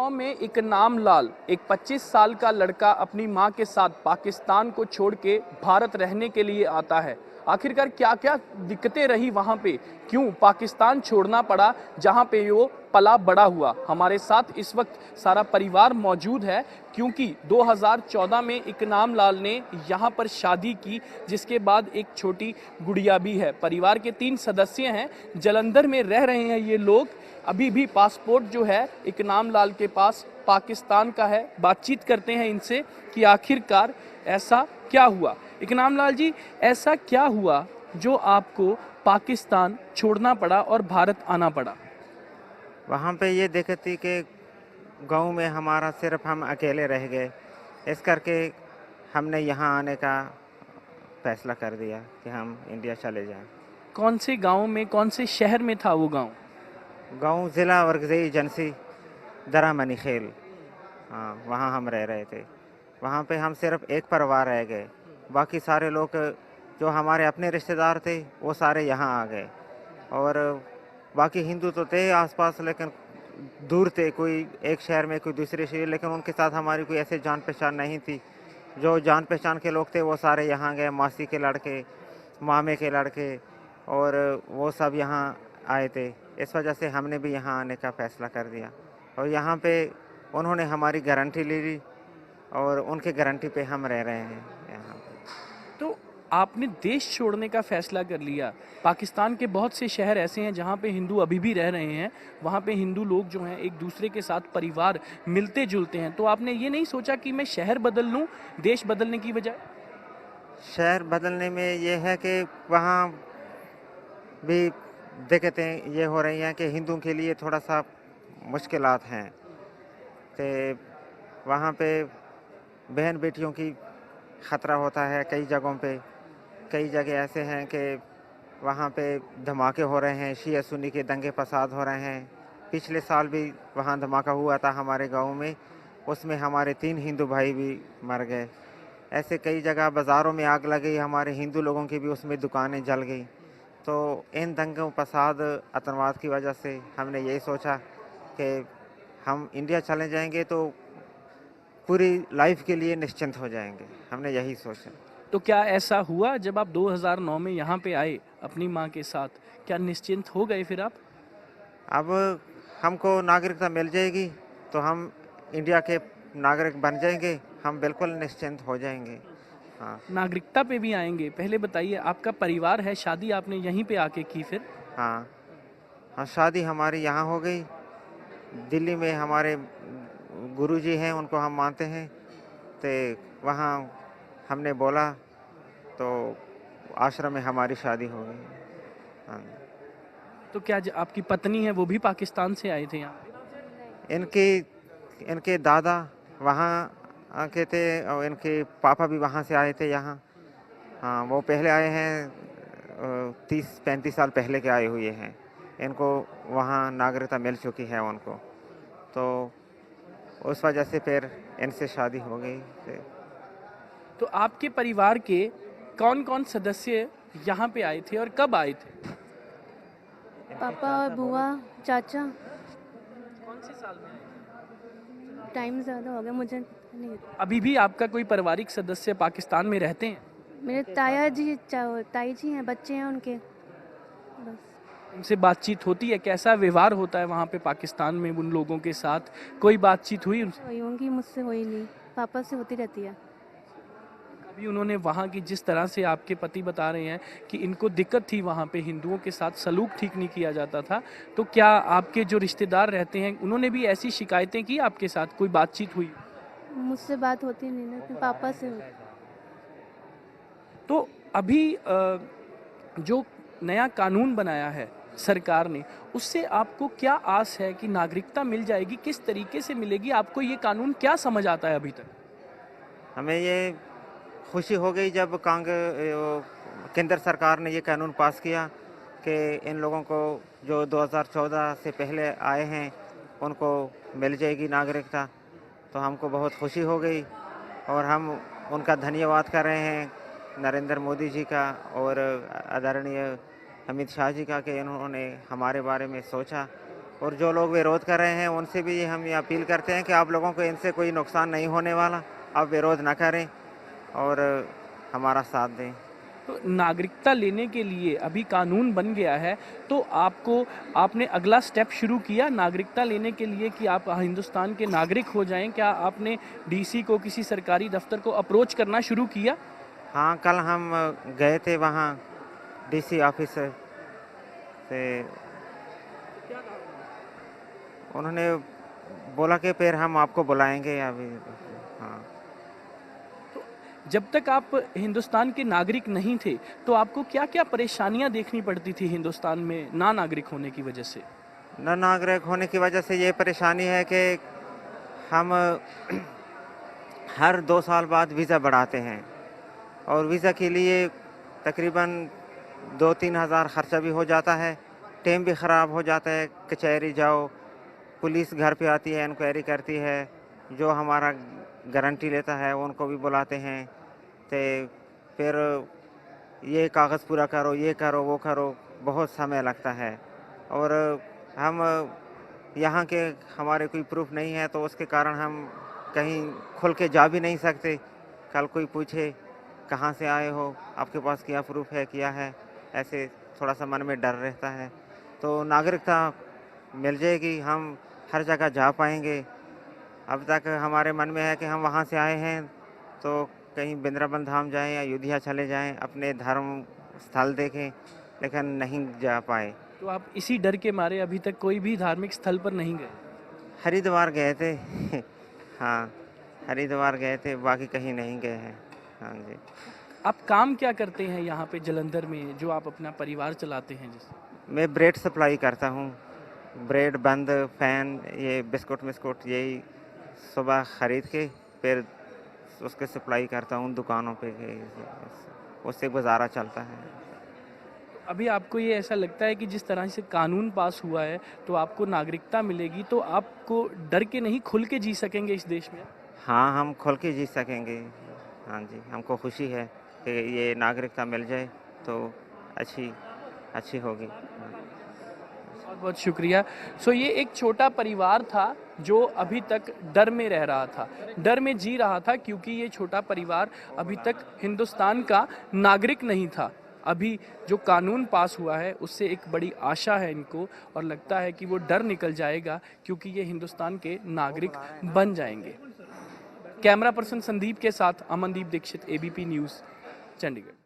2009 में इकनाम लाल, एक 25 साल का लड़का अपनी मां के साथ पाकिस्तान को छोड़ के भारत रहने के लिए आता है। आखिरकार क्या क्या दिक्कतें रही वहां पे, क्यों पाकिस्तान छोड़ना पड़ा जहां पे वो पला बड़ा हुआ। हमारे साथ इस वक्त सारा परिवार मौजूद है, क्योंकि 2014 में इकनाम लाल ने यहाँ पर शादी की, जिसके बाद एक छोटी गुड़िया भी है। परिवार के 3 सदस्य हैं, जालंधर में रह रहे हैं ये लोग। अभी भी पासपोर्ट जो है इकनाम लाल के पास पाकिस्तान का है। बातचीत करते हैं इनसे कि आखिरकार ऐसा क्या हुआ। इकनाम लाल जी, ऐसा क्या हुआ जो आपको पाकिस्तान छोड़ना पड़ा और भारत आना पड़ा? वहाँ पे ये दिक्कत थी कि गांव में हमारा सिर्फ हम अकेले रह गए, इस करके हमने यहाँ आने का फैसला कर दिया कि हम इंडिया चले जाएं। कौन से गांव में, कौन से शहर में था वो गांव? गांव ज़िला वर्गज़ई एजेंसी दरा मनी खेल, हाँ वहाँ हम रह रहे थे। वहाँ पे हम सिर्फ एक परिवार रह गए, बाकी सारे लोग जो हमारे अपने रिश्तेदार थे वो सारे यहाँ आ गए। और बाकी हिंदू तो थे आसपास, लेकिन दूर थे, कोई एक शहर में कोई दूसरे शहर, लेकिन उनके साथ हमारी कोई ऐसे जान पहचान नहीं थी। जो जान पहचान के लोग थे वो सारे यहाँ गए, मासी के लड़के, मामे के लड़के, और वो सब यहाँ आए थे। इस वजह से हमने भी यहाँ आने का फ़ैसला कर दिया, और यहाँ पे उन्होंने हमारी गारंटी ले ली और उनके गारंटी पे हम रह रहे हैं यहाँ पे। तो आपने देश छोड़ने का फैसला कर लिया। पाकिस्तान के बहुत से शहर ऐसे हैं जहाँ पे हिंदू अभी भी रह रहे हैं, वहाँ पे हिंदू लोग जो हैं एक दूसरे के साथ परिवार मिलते जुलते हैं। तो आपने ये नहीं सोचा कि मैं शहर बदल लूँ देश बदलने की बजाय? शहर बदलने में ये है कि वहाँ भी दिक्कतें ये हो रही हैं कि हिंदुओं के लिए थोड़ा सा मुश्किलात हैं। तो वहाँ पे बहन बेटियों की ख़तरा होता है कई जगहों पे। कई जगह ऐसे हैं कि वहाँ पे धमाके हो रहे हैं, शिया सुन्नी के दंगे फसाद हो रहे हैं। पिछले साल भी वहाँ धमाका हुआ था हमारे गांव में, उसमें हमारे 3 हिंदू भाई भी मर गए। ऐसे कई जगह बाज़ारों में आग लग गई, हमारे हिंदू लोगों की भी उसमें दुकानें जल गई। तो इन दंगों फसाद आतंकवाद की वजह से हमने यही सोचा कि हम इंडिया चले जाएंगे तो पूरी लाइफ के लिए निश्चिंत हो जाएंगे। हमने यही सोचा। तो क्या ऐसा हुआ जब आप 2009 में यहाँ पे आए अपनी माँ के साथ, क्या निश्चिंत हो गए फिर आप? अब हमको नागरिकता मिल जाएगी तो हम इंडिया के नागरिक बन जाएंगे, हम बिल्कुल निश्चिंत हो जाएंगे। हाँ नागरिकता पे भी आएंगे। पहले बताइए, आपका परिवार है, शादी आपने यहीं पे आके की फिर? हाँ हाँ, शादी हमारी यहाँ हो गई। दिल्ली में हमारे गुरुजी हैं, उनको हम मानते हैं, तो वहाँ हमने बोला तो आश्रम में हमारी शादी हो गई। हाँ, तो क्या आपकी पत्नी है वो भी पाकिस्तान से आए थे यहाँ पे? इनके दादा वहाँ आके थे और इनके पापा भी वहाँ से आए थे यहाँ। हाँ, वो पहले आए हैं, 30-35 साल पहले के आए हुए हैं। इनको वहाँ नागरिकता मिल चुकी है उनको, तो उस वजह से फिर इनसे शादी हो गई। तो आपके परिवार के कौन कौन सदस्य यहाँ पे आए थे और कब आए थे? पापा और बुआ, चाचा। कौन से साल में आए? टाइम ज़्यादा हो गया, मुझे नहीं। अभी भी आपका कोई पारिवारिक सदस्य पाकिस्तान में रहते हैं? मेरे ताई जी हैं, बच्चे हैं उनके, बस। उनसे बातचीत होती है? कैसा व्यवहार होता है वहाँ पे पाकिस्तान में उन लोगों के साथ? कोई बातचीत हुई उनसे? हुई होंगी, मुझसे हुई नहीं, पापा से होती रहती है। अभी उन्होंने वहाँ की, जिस तरह से आपके पति बता रहे हैं कि इनको दिक्कत थी वहाँ पे, हिंदुओं के साथ सलूक ठीक नहीं किया जाता था, तो क्या आपके जो रिश्तेदार रहते हैं उन्होंने भी ऐसी शिकायतें की आपके साथ? कोई बातचीत हुई? मुझसे बात होती नहीं ना, अपने पापा से होती। तो अभी जो नया कानून बनाया है सरकार ने, उससे आपको क्या आस है कि नागरिकता मिल जाएगी? किस तरीके से मिलेगी? आपको ये कानून क्या समझ आता है अभी तक? हमें ये खुशी हो गई जब केंद्र सरकार ने ये कानून पास किया कि इन लोगों को जो 2014 से पहले आए हैं उनको मिल जाएगी नागरिकता। तो हमको बहुत खुशी हो गई और हम उनका धन्यवाद कर रहे हैं, नरेंद्र मोदी जी का और आदरणीय अमित शाह जी का, कि इन्होंने हमारे बारे में सोचा और जो लोग विरोध कर रहे हैं उनसे भी हम ये अपील करते हैं कि आप लोगों को इनसे कोई नुकसान नहीं होने वाला, आप विरोध ना करें और हमारा साथ दें। तो नागरिकता लेने के लिए अभी कानून बन गया है, तो आपने अगला स्टेप शुरू किया नागरिकता लेने के लिए कि आप हिंदुस्तान के नागरिक हो जाएं? क्या आपने डीसी को, किसी सरकारी दफ्तर को अप्रोच करना शुरू किया? हाँ, कल हम गए थे वहाँ डीसी ऑफिस से, उन्होंने बोला कि फिर हम आपको बुलाएंगे अभी। हाँ, जब तक आप हिंदुस्तान के नागरिक नहीं थे, तो आपको क्या-क्या परेशानियां देखनी पड़ती थी हिंदुस्तान में ना नागरिक होने की वजह से? न नागरिक होने की वजह से ये परेशानी है कि हम हर 2 साल बाद वीज़ा बढ़ाते हैं और वीज़ा के लिए तकरीबन 2-3 हज़ार ख़र्चा भी हो जाता है, टाइम भी ख़राब हो जाता है। कचहरी जाओ, पुलिस घर पे आती है, इंक्वायरी करती है, जो हमारा गारंटी लेता है उनको भी बुलाते हैं, तो फिर ये कागज़ पूरा करो, ये करो, वो करो, बहुत समय लगता है। और हम यहाँ के हमारे कोई प्रूफ नहीं है, तो उसके कारण हम कहीं खुल के जा भी नहीं सकते। कल कोई पूछे कहाँ से आए हो, आपके पास क्या प्रूफ है, क्या है, ऐसे थोड़ा सा मन में डर रहता है। तो नागरिकता मिल जाएगी, हम हर जगह जा पाएंगे। अब तक हमारे मन में है कि हम वहाँ से आए हैं तो कहीं वृंदावन धाम जाएं या अयोध्या चले जाएं, अपने धर्म स्थल देखें, लेकिन नहीं जा पाए। तो आप इसी डर के मारे अभी तक कोई भी धार्मिक स्थल पर नहीं गए? हरिद्वार गए थे हाँ, हरिद्वार गए थे, बाकी कहीं नहीं गए हैं। हाँ जी। आप काम क्या करते हैं यहाँ पे जलंधर में, जो आप अपना परिवार चलाते हैं जिससे? मैं ब्रेड सप्लाई करता हूँ, ब्रेड, बंद, फ़ैन, ये बिस्कुट विस्कुट यही सुबह ख़रीद के फिर उसके सप्लाई करता हूँ दुकानों पे, उससे गुजारा चलता है। अभी आपको ये ऐसा लगता है कि जिस तरह से कानून पास हुआ है, तो आपको नागरिकता मिलेगी, तो आपको डर के नहीं खुल के जी सकेंगे इस देश में? हाँ, हम खुल के जी सकेंगे। हाँ जी, हमको खुशी है कि ये नागरिकता मिल जाए तो अच्छी होगी। बहुत बहुत शुक्रिया। सो ये एक छोटा परिवार था जो अभी तक डर में रह रहा था, डर में जी रहा था, क्योंकि ये छोटा परिवार अभी तक हिंदुस्तान का नागरिक नहीं था। अभी जो कानून पास हुआ है उससे एक बड़ी आशा है इनको, और लगता है कि वो डर निकल जाएगा, क्योंकि ये हिंदुस्तान के नागरिक बन जाएंगे। कैमरा पर्सन संदीप के साथ अमनदीप दीक्षित, एबीपी न्यूज़, चंडीगढ़।